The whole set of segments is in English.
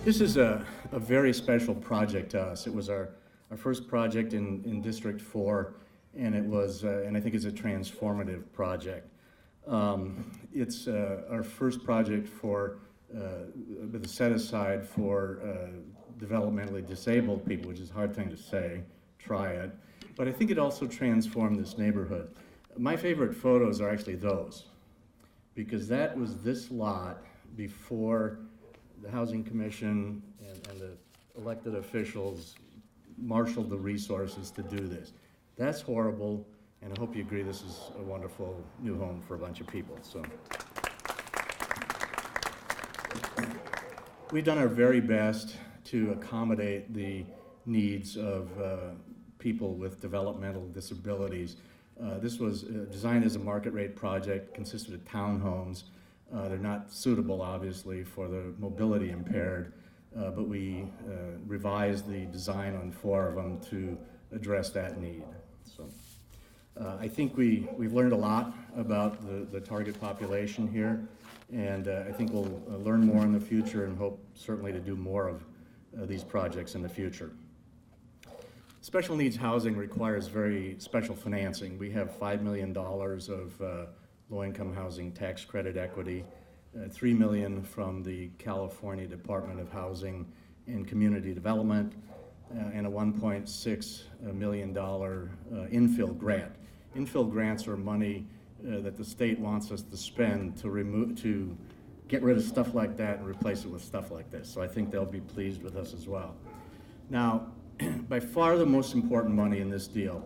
This is a very special project to us. It was our first project in District 4, and it was, and I think it's a transformative project. It's our first project for, with a set aside for developmentally disabled people, which is a hard thing to say, try it. But I think it also transformed this neighborhood. My favorite photos are actually those, because that was this lot before the Housing Commission and the elected officials marshaled the resources to do this. That's horrible, and I hope you agree this is a wonderful new home for a bunch of people. So we've done our very best to accommodate the needs of people with developmental disabilities. This was designed as a market rate project, consisted of townhomes. They're not suitable, obviously, for the mobility impaired, but we revised the design on 4 of them to address that need. So I think we've learned a lot about the target population here, and I think we'll learn more in the future and hope certainly to do more of these projects in the future. Special needs housing requires very special financing. We have $5 million of low-income housing tax credit equity, $3 million from the California Department of Housing and Community Development, and a $1.6 million infill grant. Infill grants are money that the state wants us to spend to get rid of stuff like that and replace it with stuff like this. So I think they'll be pleased with us as well. Now, by far the most important money in this deal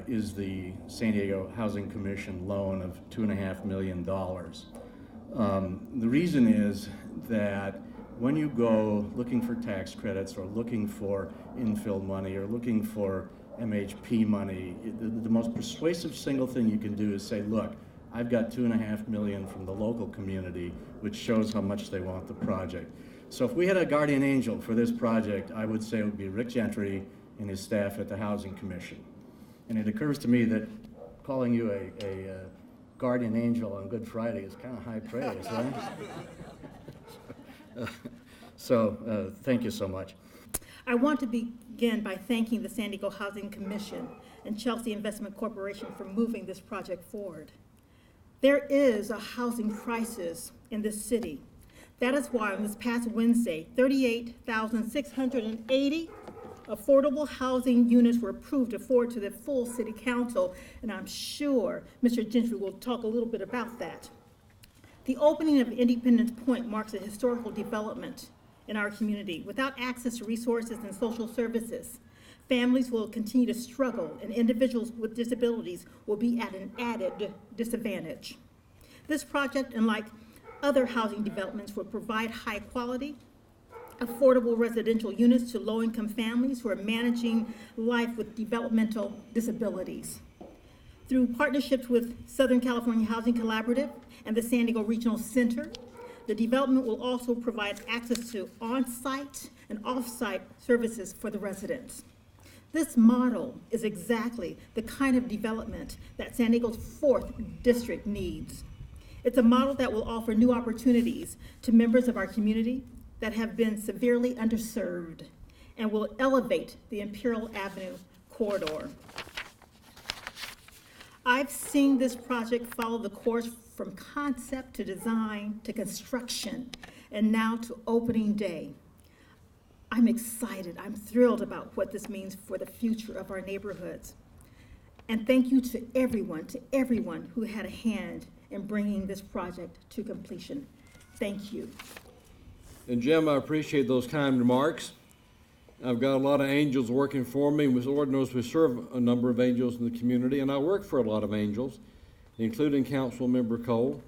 is the San Diego Housing Commission loan of $2.5 million. The reason is that when you go looking for tax credits or looking for infill money or looking for MHP money, the most persuasive single thing you can do is say, look, I've got $2.5 million from the local community, which shows how much they want the project. So if we had a guardian angel for this project, I would say it would be Rick Gentry and his staff at the Housing Commission. And it occurs to me that calling you a guardian angel on Good Friday is kind of high praise, right? So thank you so much. I want to begin by thanking the San Diego Housing Commission and Chelsea Investment Corporation for moving this project forward. There is a housing crisis in this city. That is why on this past Wednesday, 38,680 affordable housing units were approved to forward to the full city council, and I'm sure Mr. Gentry will talk a little bit about that. The opening of Independence Point marks a historical development in our community. Without access to resources and social services, families will continue to struggle, and individuals with disabilities will be at an added disadvantage. This project, unlike other housing developments, will provide high quality, affordable residential units to low-income families who are managing life with developmental disabilities. Through partnerships with Southern California Housing Collaborative and the San Diego Regional Center, the development will also provide access to on-site and off-site services for the residents. This model is exactly the kind of development that San Diego's 4th District needs. It's a model that will offer new opportunities to members of our community that have been severely underserved and will elevate the Imperial Avenue corridor. I've seen this project follow the course from concept to design to construction and now to opening day. I'm excited, I'm thrilled about what this means for the future of our neighborhoods. And thank you to everyone who had a hand in bringing this project to completion. Thank you. And Jim, I appreciate those kind remarks. I've got a lot of angels working for me. As the Lord knows, we serve a number of angels in the community, and I work for a lot of angels, including Council Member Cole,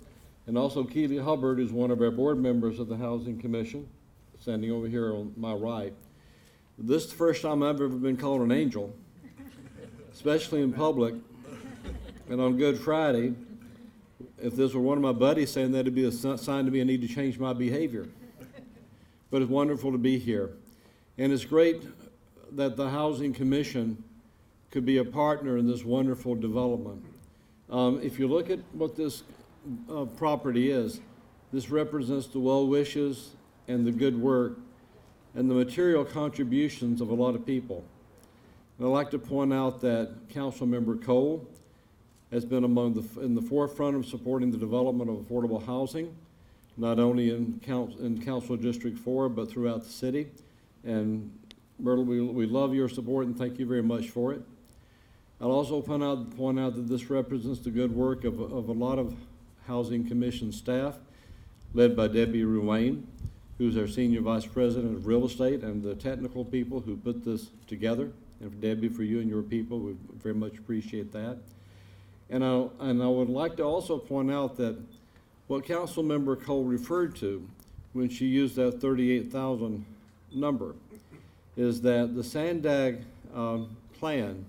and also Keely Hubbard is one of our board members of the Housing Commission, standing over here on my right. This is the first time I've ever been called an angel, especially in public, and on Good Friday. If this were one of my buddies saying that, it'd be a sign to me I need to change my behavior. But it's wonderful to be here. And it's great that the Housing Commission could be a partner in this wonderful development. If you look at what this property is, this represents the well wishes and the good work and the material contributions of a lot of people. And I'd like to point out that Councilmember Cole has been in the forefront of supporting the development of affordable housing, not only in Council District 4, but throughout the city. And Myrtle, we love your support and thank you very much for it. I'll also point out that this represents the good work of a lot of Housing Commission staff, led by Debbie Ruane, who's our Senior Vice President of Real Estate, and the technical people who put this together. And for Debbie, for you and your people, we very much appreciate that. And I would like to also point out that what Councilmember Cole referred to when she used that 38,000 number is that the Sandag plan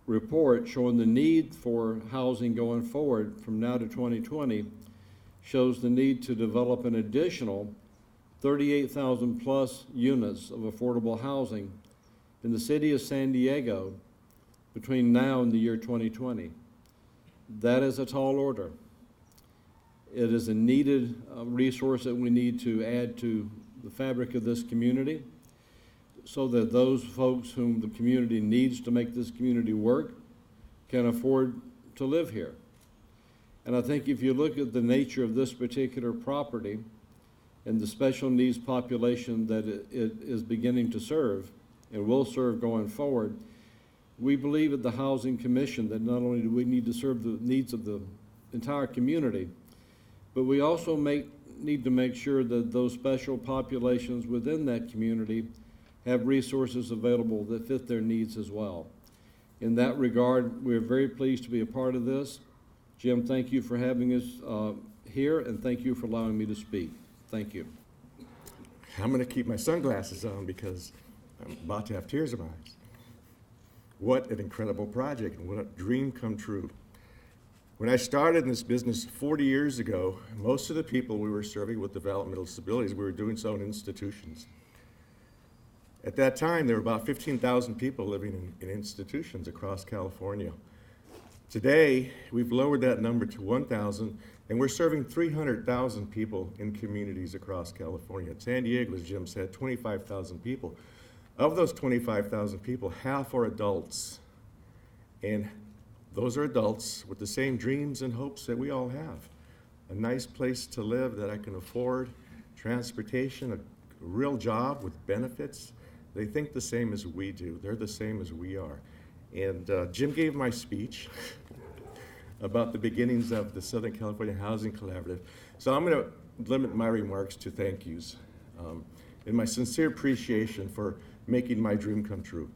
report showing the need for housing going forward from now to 2020 shows the need to develop an additional 38,000 plus units of affordable housing in the city of San Diego between now and the year 2020. That is a tall order. It is a needed resource that we need to add to the fabric of this community so that those folks whom the community needs to make this community work can afford to live here. And I think if you look at the nature of this particular property and the special needs population that it is beginning to serve and will serve going forward, we believe at the Housing Commission that not only do we need to serve the needs of the entire community, but we also need to make sure that those special populations within that community have resources available that fit their needs as well. In that regard, we're very pleased to be a part of this. Jim, thank you for having us here, and thank you for allowing me to speak. Thank you. I'm going to keep my sunglasses on because I'm about to have tears in my eyes. What an incredible project, and what a dream come true. When I started in this business 40 years ago, most of the people we were serving with developmental disabilities, we were doing so in institutions. At that time, there were about 15,000 people living in institutions across California. Today, we've lowered that number to 1,000, and we're serving 300,000 people in communities across California. San Diego, as Jim said, 25,000 people. Of those 25,000 people, half are adults. And those are adults with the same dreams and hopes that we all have. A nice place to live that I can afford, transportation, a real job with benefits. They think the same as we do. They're the same as we are. And Jim gave my speech about the beginnings of the Southern California Housing Collaborative. So I'm going to limit my remarks to thank yous and my sincere appreciation for making my dream come true.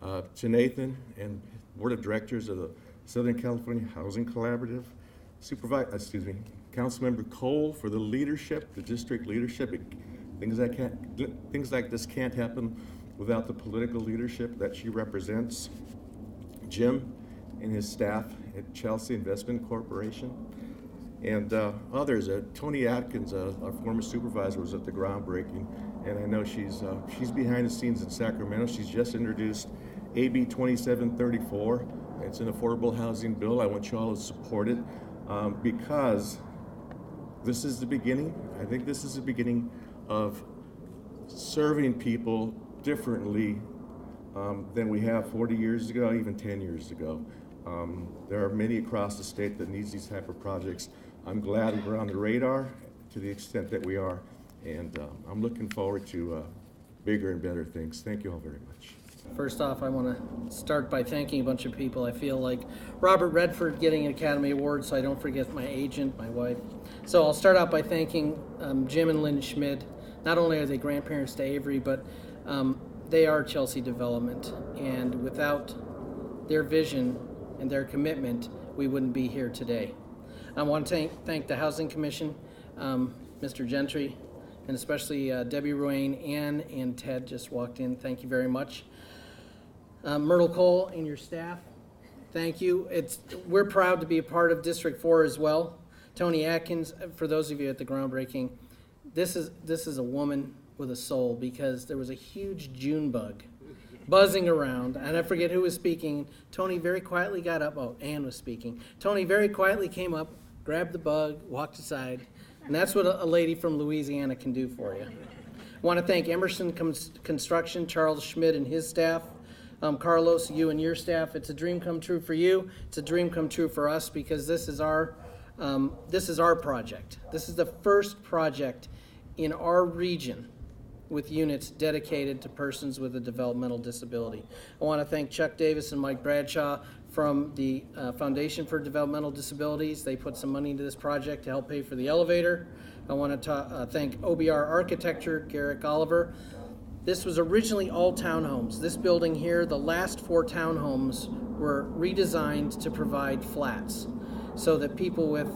To Nathan and Board of Directors of the Southern California Housing Collaborative, Councilmember Cole for the leadership, the district leadership. Things like this can't happen without the political leadership that she represents. Jim and his staff at Chelsea Investment Corporation, and others. Tony Atkins, our former supervisor, was at the groundbreaking, and I know she's behind the scenes in Sacramento. She's just introduced AB 2734. It's an affordable housing bill. I want you all to support it because this is the beginning. I think this is the beginning of serving people differently than we have 40 years ago, even 10 years ago. There are many across the state that needs these type of projects. I'm glad we're on the radar to the extent that we are, and I'm looking forward to bigger and better things. Thank you all very much. First off, I want to start by thanking a bunch of people. I feel like Robert Redford getting an Academy Award, so I don't forget my agent, my wife. So I'll start out by thanking Jim and Lynn Schmidt. Not only are they grandparents to Avery, but they are Chelsea Development. And without their vision and their commitment, we wouldn't be here today. I want to thank the Housing Commission, Mr. Gentry, and especially Debbie Ruane. Ann and Ted just walked in. Thank you very much. Myrtle Cole and your staff, thank you. We're proud to be a part of District 4 as well. Tony Atkins, for those of you at the groundbreaking, this is a woman with a soul, because there was a huge June bug buzzing around, and I forget who was speaking. Tony very quietly got up. Oh, Ann was speaking. Tony very quietly came up, grabbed the bug, walked aside, and that's what a lady from Louisiana can do for you. I want to thank Emerson Construction, Charles Schmidt and his staff. Carlos, you and your staff, it's a dream come true for you. It's a dream come true for us because this is our project. This is the first project in our region with units dedicated to persons with a developmental disability. I want to thank Chuck Davis and Mike Bradshaw from the Foundation for Developmental Disabilities. They put some money into this project to help pay for the elevator. I want to thank OBR Architecture, Garrick Oliver. This was originally all townhomes. This building here, the last 4 townhomes were redesigned to provide flats so that people with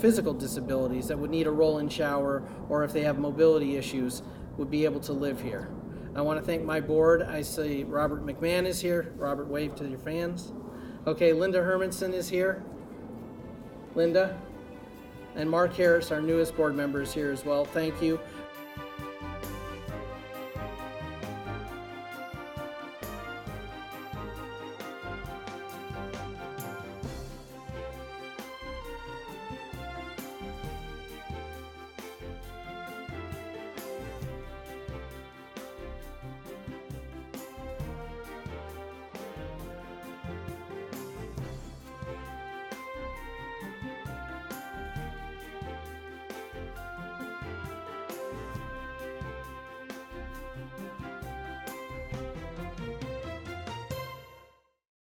physical disabilities that would need a roll-in shower or if they have mobility issues would be able to live here. I want to thank my board. I see Robert McMahon is here. Robert, wave to your fans. Okay, Linda Hermanson is here. Linda. And Mark Harris, our newest board member, is here as well. Thank you.